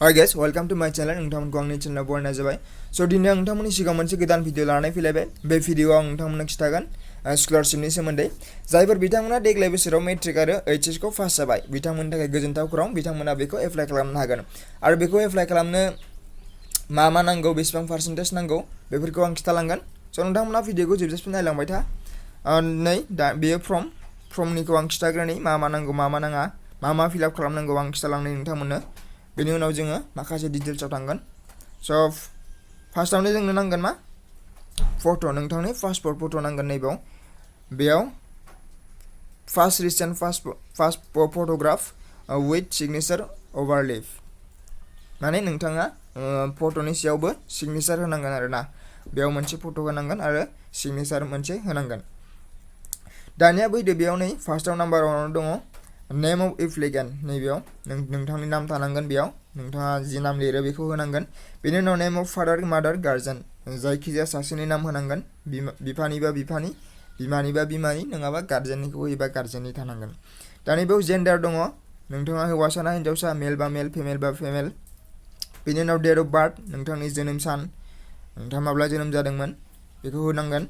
Alright guys, welcome to my channel. नोंथांमोनखौ आंनि चेनेलाव बरायनाय जाबाय। स' दिनै आं नोंथांमोननि सिगाङाव मोनसे गोदान भिडिअ लानानै फैलायबाय। बे भिडिअआव आं नोंथांमोननो खिथागोन स्कलारशिपनि सोमोन्दै। जायफोर बिथांमोना देग्लाय बोसोराव मेट्रिक आरो एचएस खौ पास जाबाय, बिथांमोननि थाखाय गोजोनथाव खौरां, बिथांमोना बेखौ एप्लाइ खालामनो हागोन। आरो बेखौ एप्लाइ खालामनो मा नांगौ, बेसेबां पार्सेन्टेज नांगौ, बेफोरखौ आं खिथालांगोन। स' नोंथांमोना भिडिअखौ जोबजासिम नायलांबाय था। नै दा बेयो फर्मनिखौ आं खिथाग्रोनि, मा नांगौ, मा नाङा, मा फिल आप खालामनांगौ आं खिथालांनि नोंथांमोननो। बेनि उनाव जोङो माखासे डिटेल्सआव थांगोन। स' फार्स्टआवनो जोंनो नांगोन मा फट', नोंथांनि पासपर्ट फट' नांगोन। बेयाव first recent photograph with signature overlap, माने नोंथाङा फट'नि सायावबो सिगनेचार होनांगोन आरोना। बेयाव मोनसे फट' होनांगोन आरो सिगनेचार मोनसे होनांगोन। दानिया फैदो, बेयाव नै फार्स्टआव नाम्बार 1 दङ नेम अफ एप्लिकेन्ट। नैबेयाव नोंथांनि नाम थानांगोन, बेयाव नोंथाङा जि नाम लिरो बेखौ होनांगोन। बेनि उनाव नेम अफ फादार मादार गार्जेन, जायखिजाया सासेनि नाम होनांगोन। बिफानिबा बिफानि, बिमानिबा बिमानि, नङाबा गार्जेननिखौ होयोबा गार्जेननि थानांगोन। दानि बेयाव जेन्डार दङ, नोंथाङा हौवासा ना हिन्जावसा, मेल बा मेल, फेमेल बा फेमेल। बेनि उनाव डेट अफ बार्थ, नोंथांनि जोनोम सान, नोंथाङा माब्ला जोनोम जादोंमोन बेखौ होनांगोन।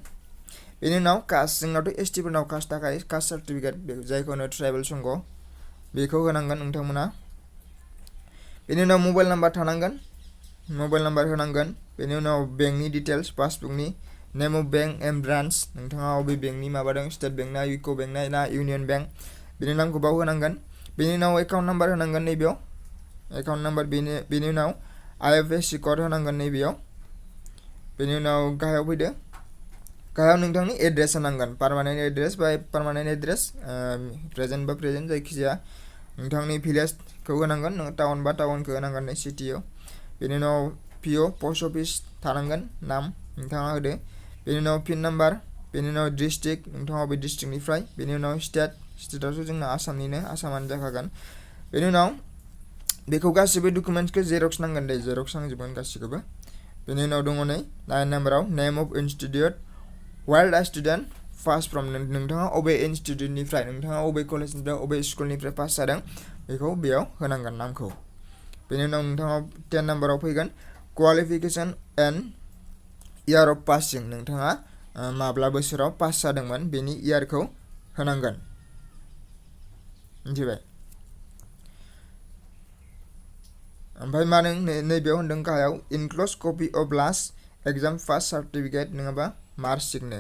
बेनि उनाव कास्ट, जोंनावथ' एसटिफोरनाव कास्ट थाखाय कास्ट सार्टिफिकेट, जायखौ होनो ट्राइबेल संघ, बेखौ होनांगोन नोंथांमोना। बेनि उनाव मबाइल नाम्बार थानांगोन, मबाइल नाम्बार होनांगोन। बेनि उनाव बेंकनि डिटेल्स, पासबुकनि नेम अफ बेंक एन्ड ब्रान्च, नोंथाङा अबे बेंकनि माबादों, स्टेट बेंक ना, इउक' बेंक ना इउनियन बेंक, बेनि नामखौ बाव होनांगोन। बेनि उनाव एकाउन्ट नाम्बार होनांगोन नैबेयाव, एकाउन्ट नाम्बार। बेनि उनाव आइएफएससि कड होनांगोन नैबेयाव। बेनि उनाव गाहायाव फैदो, गाहायाव नोंथांनि एड्रेस होनांगोन, पारमानेन्ट एड्रेस बा पारमानेन्ट एड्रेस, प्रेजेन्ट बा प्रेजेन्ट, जायखिजाया नोंथांनि भिलेजखौ होनांगोन, टाउन बा टाउनखौ होनांगोन सिटियाव। बेनि उनाव पिअ पस्ट अफिस थानांगोन, नाम नोंथाङा होदो। बेनि उनाव पिन नाम्बार, बेनि उनाव डिस्ट्रिक्ट, नोंथाङा अबे डिस्ट्रिक्टनिफ्राय। बेनि उनाव स्टेटआथ' जोंना आसामनिनो, आसामानो जाखागोन। बेनि उनाव बेखौ गासिबो डकुमेन्ट्सखौ जेरक्स नांगोन दे, जेरक्स नांजोबगोन गासिखौबो। बेनि उनाव दङ नै 9 नाम्बाराव नेम अफ इनस्टिट्युट वाइल दा स्टुडेन्ट पास फ्रम, नोंथाङा अबे इनस्टिट्युटनिफ्राय, नोंथाङा अबे कलेजनिफ्राय, अबे स्कुलनिफ्राय पास जादों बेखौ बेयाव होनांगोन नामखौ। बेनि उनाव नोंथाङा 10 नाम्बाराव फैगोन qualification and year of passing, नोंथाङा माब्ला बोसोराव पास जादोंमोन बेनि इयारखौ होनांगोन, मिथिबाय। ओमफ्राय मा नैबेयाव होनदों गाहायाव enclose copy of last exam pass certificate, नङाबा मार्कशिटनो।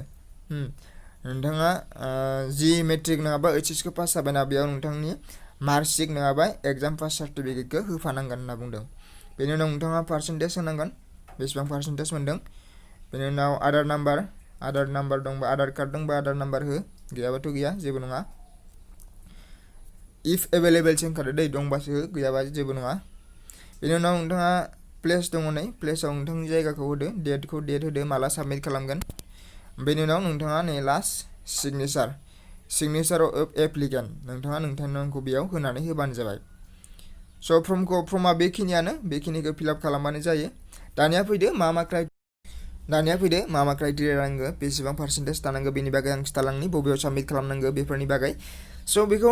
नोंथाङा जि मेट्रिक नङाबा एचएसखौ पास जाबायना, बेयाव नोंथांनि मार्कशिट नङाबा एग्जाम पास सार्टिफिकेटखौ होफानांगोन होनना बुंदों। बेनि उनाव नोंथाङा पार्सेन्टेज होनांगोन, बेसेबां पार्सेन्टेज मोनदों। बेनि उनाव आधार नाम्बार दंबा, आधार कार्ड दंबा आधार नाम्बार हो, गैयाबाथ' गैया, जेबो नङा। इफ एभेलेबेल सोंखादो दै, दंबासो हो, गैयाबा जेबो नङा। बेनि उनाव नोंथाङा प्लेस दङ नै, प्लेसाव नोंथांनि जायगाखौ होदो, डेट होदो, माला साबमिट खालामगोन। बेनि उनाव नोंथाङा नै लास्ट सिगनेचार अफ एप्लिकेन्ट, नोंथाङा नोंथांनि नामखौ बेयाव होनानै होबानो जाबाय। स' फर्मा बेखिनिखौ फिलआप खालामबानो जायो। दानिया फैदो मा क्राइटेरिया नांगौ, बेसेबां पार्सेन्टेज थानांगौ, बेनि बागै आं खिथालांनि, बबेयाव साबमिट खालामनांगौ बेफोरनि बागै। स' बेखौ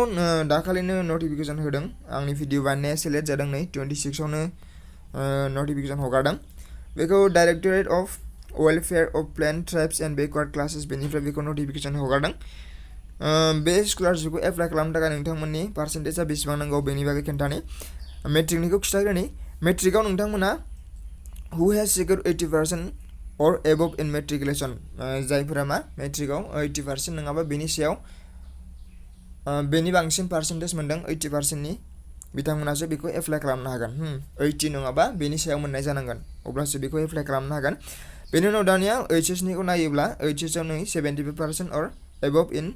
दाखालिनो नटिफिकेसन होदों, आंनि भिडिअ बानायनाया सेलेक्ट जादों नै 26आवनो नटिफिकेसन हगारदों। बेखौ directorate of welfare of plain tribes and backward classes, बेनिफ्राय बेखौ नटिफिकेसन हगारदों। बे स्कलारशिपखौ एप्लाइ खालामनो थाखाय नोंथांमोननि पार्सेन्टेजआ बेसेबां नांगौ बेनि बागै खोन्थानि। मेट्रिकनिखौ खिथाग्रोनि, मेट्रिकआव नोंथांमोना हु हेज सिकिउर्ड 80% अर एबभ इन मेट्रिकुलेसन, जायफोरा मेट्रिकआव 80% नङाबा बेनि सायाव बेनि बांसिन पार्सेन्टेज मोनदों 80%नि, बिथांमोनासो बेखौ एप्लाइ खालामनो हागोन। 80 नङाबा बेनि सायाव मोननाय जानांगोन, अब्लासो बेखौ एप्लाइ खालामनो हागोन। बेनि उनाव दानिया एचएसनिखौ नायोब्ला एचएसआव नै 75% अर एबभ इन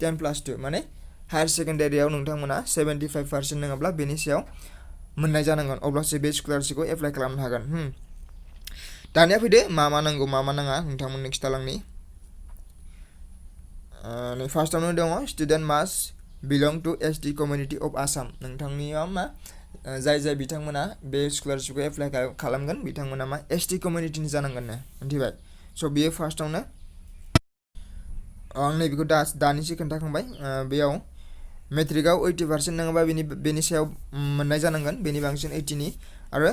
10+2, माने हायार सेकेन्डारियाव नोंथांमोना 75% नङाब्ला बेनि सायाव मोननाय जानांगोन, अब्लासो बे स्कलारशिपखौ एप्लाइ खालामनो हागोन। दानिया फैदो मा नांगौ मा नाङा नोंथांमोननो खिथालांनि। नै फार्स्टआवनो दङ student must belong to ST community of Assam, नोंथांनियाव जाय बिथांमोना बे स्कलारशिपखौ एप्लाइ खालामगोन बिथांमोना एसटि कमिउनिटिनि जानांगोन, मिथिबाय। स' बियो फार्स्टआवनो आं नैबेखौ दानिसो खोन्थाखांबाय। बेयाव मेट्रिकआव 80% नङाबा बेनि सायाव मोननाय जानांगोन, बेनि बांसिन 80नि। आरो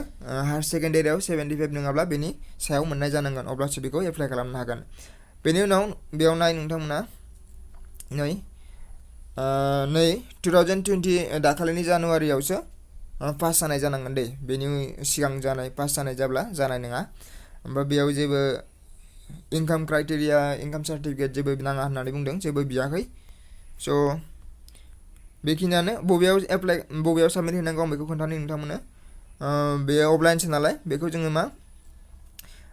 हायार सेकेन्डारियाव 75 नङाब्ला बेनि सायाव मोननाय जानांगोन अब्लासो बेखौ एप्लाइ खालामनो हागोन। बेनि उनाव बेयाव नाय नोंथांमोना नै 2020 दाखालिनि जानुवारियावसो पास जानाय जानांगोन दे, बेनि सिगां जानाय पास जानाय जाब्ला जानाय नङा। ओमफ्राय बेयाव जेबो इनकाम क्राइटेरिया इनकाम सार्टिफिकेट जेबो नाङा होननानै बुंदों, जेबो बियाखै। स' बेखिनियानो बबेयाव साबमिट होनांगौ आं बेखौ खोन्थानो नोंथांमोननो। बे अफलाइनसो नालाय बेखौ जोङो मा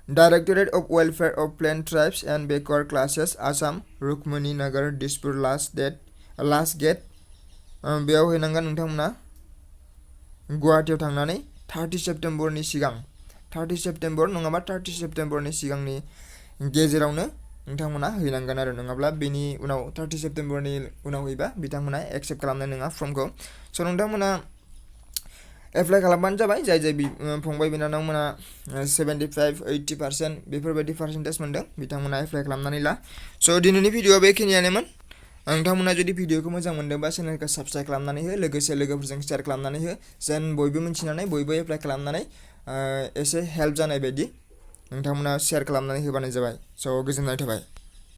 directorate of welfare of plain tribes and backward classes Assam Rukmini Nagar Dispur last gate बेयाव हैनांगोन नोंथांमोना गुवाहाटीयाव थांनानै 30 सेप्टेम्बरनि सिगां 30 सेप्टेम्बर नङाबा 30 सेप्टेम्बरनि सिगांनि गेजेरावनो नोंथांमोना हैनांगोन आरो, नङाब्ला बेनि उनाव 30 सेप्टेम्बरनि उनाव हैबा बिथांमोना एक्सेप्ट खालामनाय नङा फर्मखौ। स' नोंथांमोना एप्लाइ खालामबानो जाबाय। जाय फंबाय बिनानावमोना 75-80% बेफोरबायदि पार्सेन्टेज मोनदों बिथांमोना एप्लाइ खालामनानै ला। स' दिनैनि भिडिअआ बेखिनियानोमोन। नोंथांमोना जुदि भिडिअखौ मोजां मोनदोंबा चेनेलखौ साबस्क्राइब खालामनानै हो, लोगोसे लोगोफोरजों शेयार खालामनानै हो, जेन बयबो मिन्थिनानै बयबो एप्लाइ खालामनानै एसे हेल्प जानाय बायदि नोंथांमोना शेयार खालामनानै होबानो जाबाय। स' गोजोननाय थाबाय।